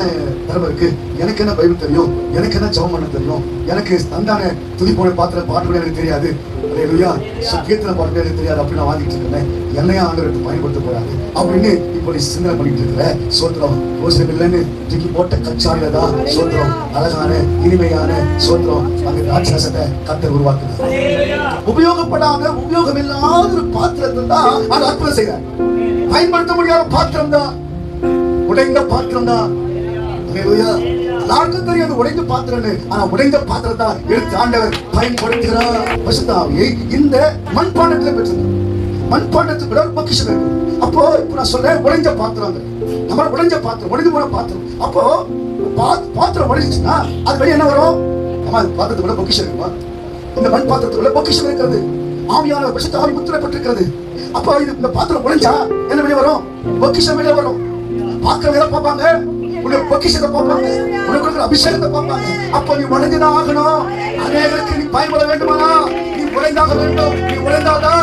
திறமை இருக்கு. எனக்கு என்ன பைபிள் தெரியும், எனக்கு என்ன ஜெபம் பண்ண தெரியும், எனக்கு தந்தானே துதி போன பாத்திர பாட்டு கூட எனக்கு தெரியாது, அல்லேலூயா கீர்த்தனை பாட்டு எனக்கு தெரியாது அப்படின்னு நான் வாங்கிட்டு இருக்கேன். என்னையா ஆண்டவருக்கு பயன்படுத்த போறாரு அப்படின்னு இப்போ நீ சிந்தனை பண்ணிட்டு இருக்கிற. சோத்திரம் யோசனை இல்லைன்னு தூக்கி போட்ட கச்சாரில தான் சோத்திரம் அழகான இனிமையான சோத்திரம் அந்த ராட்சசத்தை கர்த்தர் உருவாக்குறார். உபயோகப்படாத உபயோகம் இல்லாத ஒரு பாத்திரத்தை தான் அது அற்புதம் செய்யறார். பயன்படுத்த முடியாத பாத்திரம் தான், உடைந்த பாத்திரம் தான். எல்லாருக்கும் தெரியாது உடைந்த பாத்திரம்னு, ஆனா உடைந்த பாத்திரத்தை எடுத்து ஆண்டவர் பயன்படுத்துகிறார். பரிசுத்த ஆவியை இந்த மண்பாண்டத்துல பெற்றிருந்தார். மண்பாண்டத்துக்கு விட பொக்கிஷம் இருக்கு. அப்போ இப்ப நான் சொல்றேன் உடைஞ்ச பாத்திரம், நம்ம உடைஞ்ச பாத்திரம், உடைந்து போன பாத்திரம். அப்போ பாத்திரம் உடைஞ்சிச்சுன்னா அது வெளியே என்ன வரும்? நம்ம பாத்திரத்தை விட பொக்கிஷம் இருக்குமா? இந்த மண் பாத்திரத்தை விட பொக்கிஷம் இருக்கிறது. ஆவியான பரிசுத்த ஆவி முத்திரைப்பட்டிருக்கிறது. அப்போ இது இந்த பாத்திரம் உடைஞ்சா என்ன வெளியே வரும்? பொக்கிஷம் வெளியே வரும். பாத்திரம் எதை பார்ப்பாங்க? உன்னுடைய பொக்கிஷத்தை பார்ப்பாங்க, உனக்கு அபிஷேகத்தை பார்ப்பாங்க. அப்போ நீ உடைஞ்சுதான் ஆகணும். அநேகருக்கு நீ பயன்பட வேண்டுமானா நீ உடைந்தாக வேண்டும். நீ உடைந்தாதான்